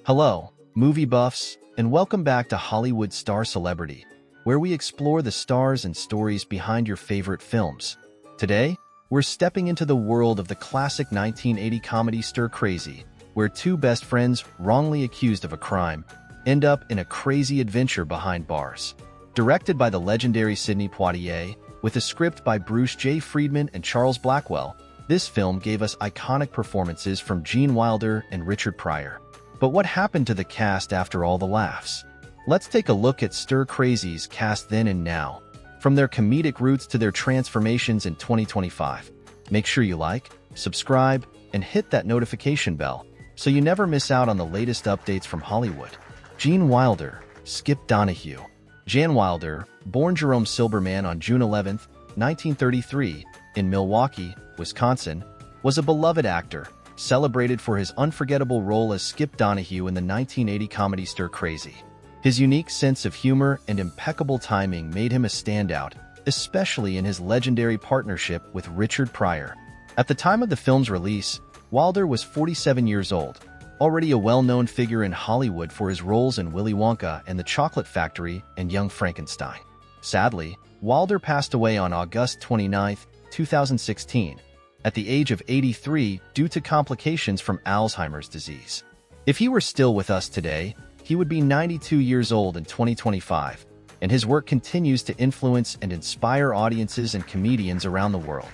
Hello, movie buffs, and welcome back to Hollywood Star Celebrity, where we explore the stars and stories behind your favorite films. Today, we're stepping into the world of the classic 1980 comedy Stir Crazy, where two best friends, wrongly accused of a crime, end up in a crazy adventure behind bars. Directed by the legendary Sidney Poitier, with a script by Bruce J. Friedman and Charles Blackwell, this film gave us iconic performances from Gene Wilder and Richard Pryor. But what happened to the cast after all the laughs? Let's take a look at Stir Crazy's cast then and now, from their comedic roots to their transformations in 2025. Make sure you like, subscribe, and hit that notification bell so you never miss out on the latest updates from Hollywood. Gene Wilder, Skip Donahue. Jan Wilder, born Jerome Silberman on June 11, 1933, in Milwaukee, Wisconsin, was a beloved actor, celebrated for his unforgettable role as Skip Donahue in the 1980 comedy Stir Crazy. His unique sense of humor and impeccable timing made him a standout, especially in his legendary partnership with Richard Pryor. At the time of the film's release, Wilder was 47 years old, already a well-known figure in Hollywood for his roles in Willy Wonka and the Chocolate Factory and Young Frankenstein. Sadly, Wilder passed away on August 29, 2016, at the age of 83 due to complications from Alzheimer's disease. If he were still with us today, he would be 92 years old in 2025, and his work continues to influence and inspire audiences and comedians around the world.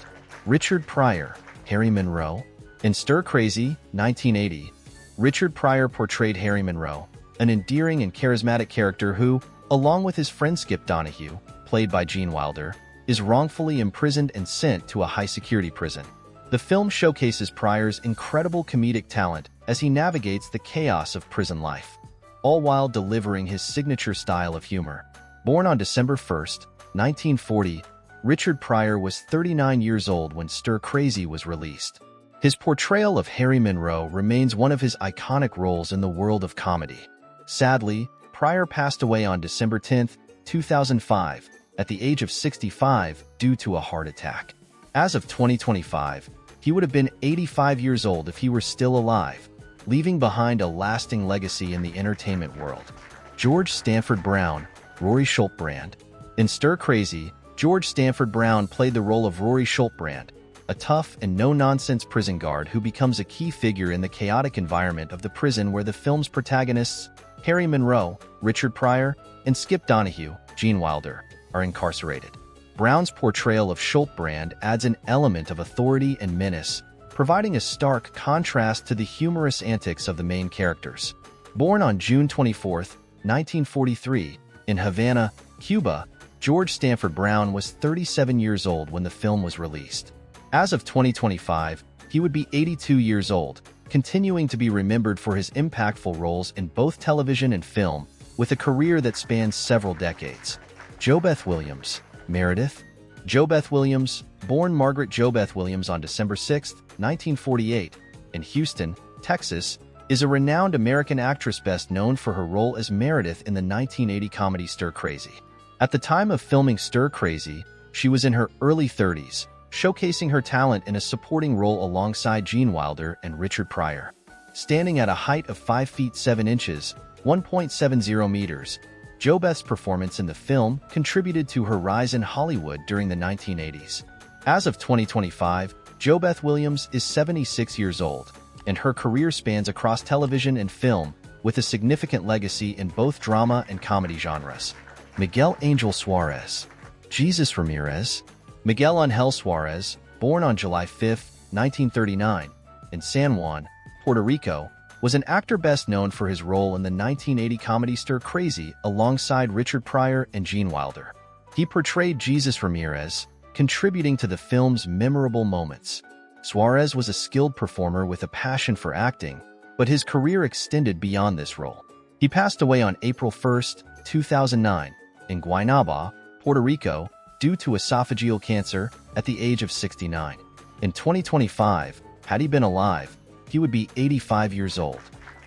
Richard Pryor, Harry Monroe. In Stir Crazy, 1980, Richard Pryor portrayed Harry Monroe, an endearing and charismatic character who, along with his friend Skip Donahue, played by Gene Wilder, is wrongfully imprisoned and sent to a high-security prison. The film showcases Pryor's incredible comedic talent as he navigates the chaos of prison life, all while delivering his signature style of humor. Born on December 1, 1940, Richard Pryor was 39 years old when Stir Crazy was released. His portrayal of Harry Monroe remains one of his iconic roles in the world of comedy. Sadly, Pryor passed away on December 10, 2005, at the age of 65 due to a heart attack. As of 2025, he would have been 85 years old if he were still alive, leaving behind a lasting legacy in the entertainment world. George Stanford Brown, Rory Schultebrand. In Stir Crazy, George Stanford Brown played the role of Rory Schultebrand, a tough and no-nonsense prison guard who becomes a key figure in the chaotic environment of the prison where the film's protagonists, Harry Monroe, Richard Pryor, and Skip Donahue, Gene Wilder, are incarcerated. Brown's portrayal of Schultebrand adds an element of authority and menace, providing a stark contrast to the humorous antics of the main characters. Born on June 24, 1943, in Havana, Cuba, George Stanford Brown was 37 years old when the film was released. As of 2025, he would be 82 years old, continuing to be remembered for his impactful roles in both television and film, with a career that spans several decades. JoBeth Williams, Meredith. JoBeth Williams, born Margaret JoBeth Williams on December 6, 1948, in Houston, Texas, is a renowned American actress best known for her role as Meredith in the 1980 comedy Stir Crazy. At the time of filming Stir Crazy, she was in her early 30s, showcasing her talent in a supporting role alongside Gene Wilder and Richard Pryor. Standing at a height of 5 feet 7 inches, 1.70 meters, JoBeth's performance in the film contributed to her rise in Hollywood during the 1980s. As of 2025, JoBeth Williams is 76 years old, and her career spans across television and film, with a significant legacy in both drama and comedy genres. Miguel Angel Suarez. Jesus Ramirez. Miguel Angel Suarez, born on July 5, 1939, in San Juan, Puerto Rico, was an actor best known for his role in the 1980 comedy Stir Crazy alongside Richard Pryor and Gene Wilder. He portrayed Jesus Ramirez, contributing to the film's memorable moments. Suarez was a skilled performer with a passion for acting, but his career extended beyond this role. He passed away on April 1, 2009, in Guaynabo, Puerto Rico, due to esophageal cancer at the age of 69. In 2025, had he been alive, he would be 85 years old.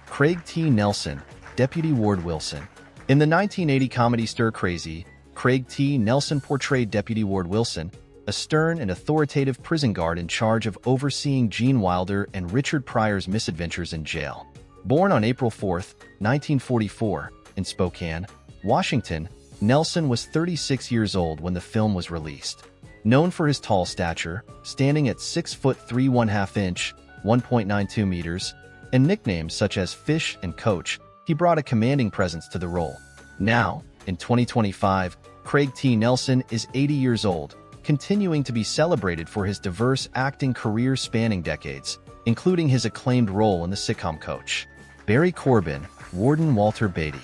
Craig T. Nelson, Deputy Ward Wilson. In the 1980 comedy Stir Crazy, Craig T. Nelson portrayed Deputy Ward Wilson, a stern and authoritative prison guard in charge of overseeing Gene Wilder and Richard Pryor's misadventures in jail. Born on April 4, 1944, in Spokane, Washington, Nelson was 36 years old when the film was released. Known for his tall stature, standing at 6 foot 3 1/2 inch, 1.92 meters, and nicknames such as Fish and Coach, he brought a commanding presence to the role. Now, in 2025, Craig T. Nelson is 80 years old, continuing to be celebrated for his diverse acting career spanning decades, including his acclaimed role in the sitcom Coach. Barry Corbin, Warden Walter Beatty.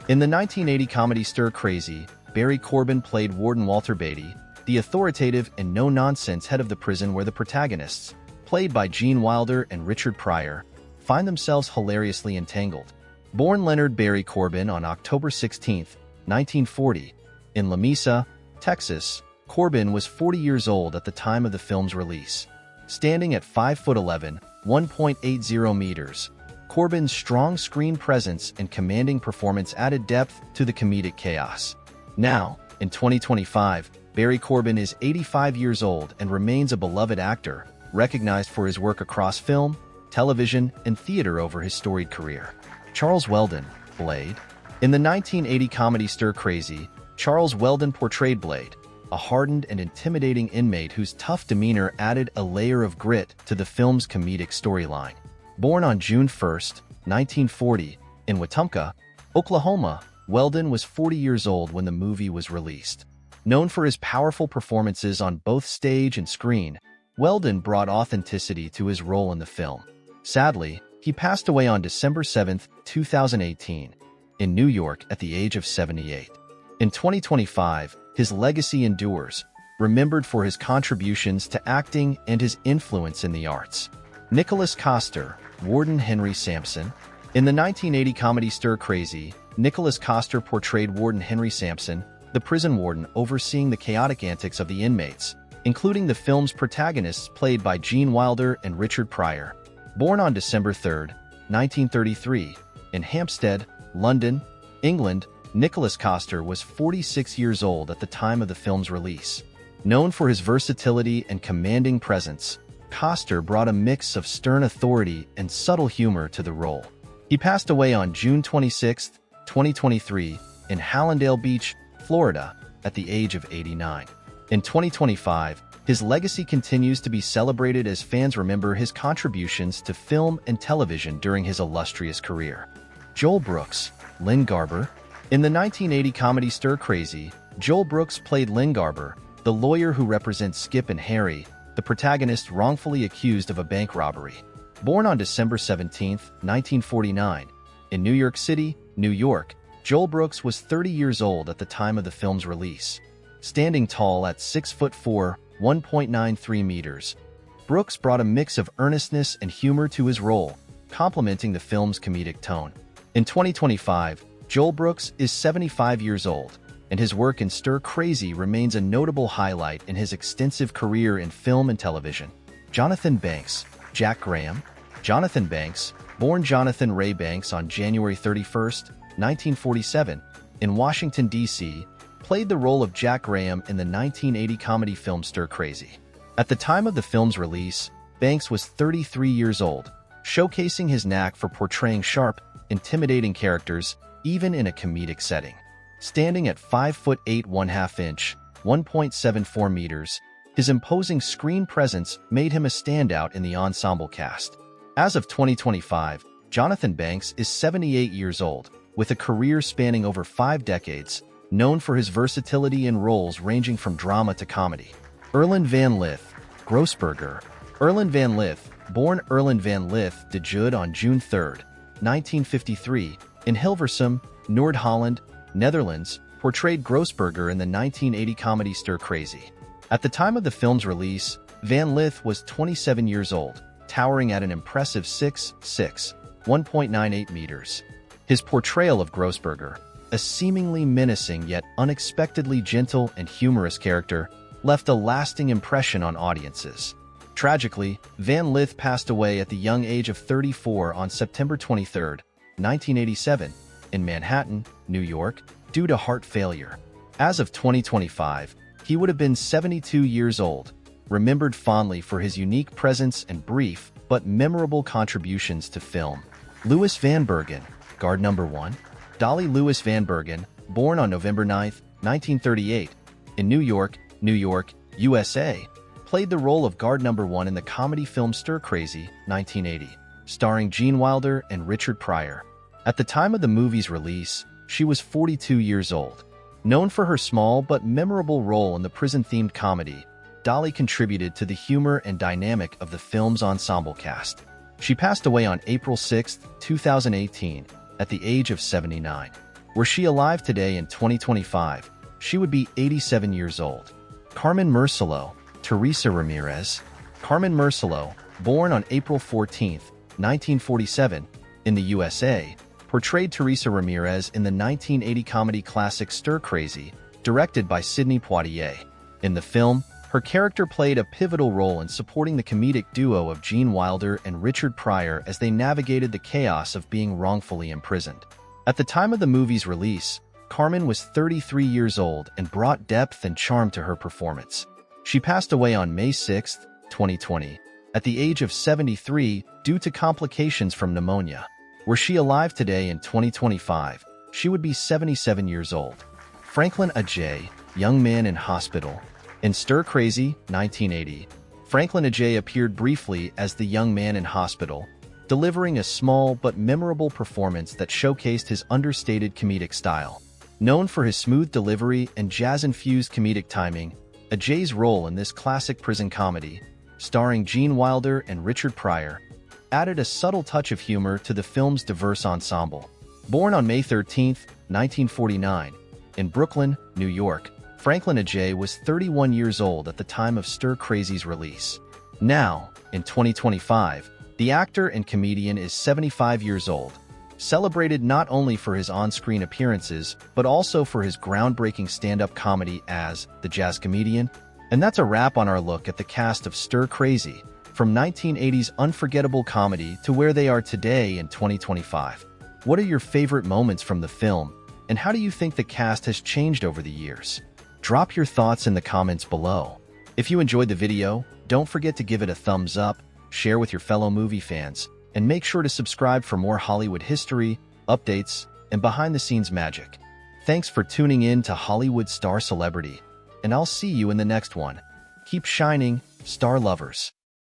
In the 1980 comedy Stir Crazy, Barry Corbin played Warden Walter Beatty, the authoritative and no-nonsense head of the prison where the protagonists, played by Gene Wilder and Richard Pryor, find themselves hilariously entangled. Born Leonard Barry Corbin on October 16, 1940, in La Mesa, Texas, Corbin was 40 years old at the time of the film's release. Standing at 5'11", 1.80 meters, Corbin's strong screen presence and commanding performance added depth to the comedic chaos. Now, in 2025, Barry Corbin is 85 years old and remains a beloved actor, recognized for his work across film, television, and theater over his storied career. Charles Weldon, Blade. In the 1980 comedy Stir Crazy, Charles Weldon portrayed Blade, a hardened and intimidating inmate whose tough demeanor added a layer of grit to the film's comedic storyline. Born on June 1, 1940, in Wetumpka, Oklahoma, Weldon was 40 years old when the movie was released. Known for his powerful performances on both stage and screen, Weldon brought authenticity to his role in the film. Sadly, he passed away on December 7, 2018, in New York at the age of 78. In 2025, his legacy endures, remembered for his contributions to acting and his influence in the arts. Nicolas Coster, Warden Henry Sampson. In the 1980 comedy Stir Crazy, Nicolas Coster portrayed Warden Henry Sampson, the prison warden overseeing the chaotic antics of the inmates, including the film's protagonists played by Gene Wilder and Richard Pryor. Born on December 3, 1933, in Hampstead, London, England, Nicolas Coster was 46 years old at the time of the film's release. Known for his versatility and commanding presence, Coster brought a mix of stern authority and subtle humor to the role. He passed away on June 26, 2023, in Hallandale Beach, Florida, at the age of 89. In 2025, his legacy continues to be celebrated as fans remember his contributions to film and television during his illustrious career. Joel Brooks, Lynn Garber. In the 1980 comedy Stir Crazy, Joel Brooks played Lynn Garber, the lawyer who represents Skip and Harry, the protagonist wrongfully accused of a bank robbery. Born on December 17, 1949, in New York City, New York, Joel Brooks was 30 years old at the time of the film's release. Standing tall at 6'4", 1.93 meters, Brooks brought a mix of earnestness and humor to his role, complementing the film's comedic tone. In 2025, Joel Brooks is 75 years old, and his work in Stir Crazy remains a notable highlight in his extensive career in film and television. Jonathan Banks, Jack Graham. Jonathan Banks, born Jonathan Ray Banks on January 31, 1947, in Washington, D.C., played the role of Jack Graham in the 1980 comedy film Stir Crazy. At the time of the film's release, Banks was 33 years old, showcasing his knack for portraying sharp, intimidating characters, even in a comedic setting. Standing at 5'8" 1/2 inch, 1.74 meters, his imposing screen presence made him a standout in the ensemble cast. As of 2025, Jonathan Banks is 78 years old, with a career spanning over 5 decades, known for his versatility in roles ranging from drama to comedy. Erland van Lidth, Grossberger. Erland van Lidth, born Erland van Lidth de Jud on June 3, 1953, in Hilversum, Noord-Holland, Netherlands, portrayed Grossberger in the 1980 comedy Stir Crazy. At the time of the film's release, Van Lidth was 27 years old, towering at an impressive 6'6", 1.98 meters. His portrayal of Grossberger, a seemingly menacing yet unexpectedly gentle and humorous character, left a lasting impression on audiences. Tragically, Van Lidth passed away at the young age of 34 on September 23, 1987, in Manhattan, New York, due to heart failure. As of 2025, he would have been 72 years old, remembered fondly for his unique presence and brief but memorable contributions to film. Louis Van Bergen, guard number 1. Dolly Louis Van Bergen, born on November 9, 1938, in New York, USA, played the role of guard number 1 in the comedy film Stir Crazy, 1980, starring Gene Wilder and Richard Pryor. At the time of the movie's release, she was 42 years old. Known for her small but memorable role in the prison-themed comedy, Dolly contributed to the humor and dynamic of the film's ensemble cast. She passed away on April 6, 2018, at the age of 79. Were she alive today in 2025, she would be 87 years old. Carmen Murcelo, Teresa Ramirez. Carmen Murcelo, born on April 14, 1947, in the USA, portrayed Teresa Ramirez in the 1980 comedy classic Stir Crazy, directed by Sidney Poitier. In the film, her character played a pivotal role in supporting the comedic duo of Gene Wilder and Richard Pryor as they navigated the chaos of being wrongfully imprisoned. At the time of the movie's release, Carmen was 33 years old and brought depth and charm to her performance. She passed away on May 6, 2020, at the age of 73 due to complications from pneumonia. Were she alive today in 2025, she would be 77 years old. Franklyn Ajaye, young man in hospital. In Stir Crazy, 1980, Franklyn Ajaye appeared briefly as the young man in hospital, delivering a small but memorable performance that showcased his understated comedic style. Known for his smooth delivery and jazz-infused comedic timing, Ajaye's role in this classic prison comedy, starring Gene Wilder and Richard Pryor, added a subtle touch of humor to the film's diverse ensemble. Born on May 13, 1949, in Brooklyn, New York, Franklyn Ajaye was 31 years old at the time of Stir Crazy's release. Now, in 2025, the actor and comedian is 75 years old, celebrated not only for his on-screen appearances, but also for his groundbreaking stand-up comedy as the Jazz Comedian. And that's a wrap on our look at the cast of Stir Crazy, from 1980's unforgettable comedy to where they are today in 2025. What are your favorite moments from the film, and how do you think the cast has changed over the years? Drop your thoughts in the comments below. If you enjoyed the video, don't forget to give it a thumbs up, share with your fellow movie fans, and make sure to subscribe for more Hollywood history, updates, and behind-the-scenes magic. Thanks for tuning in to Hollywood Star Celebrity, and I'll see you in the next one. Keep shining, star lovers.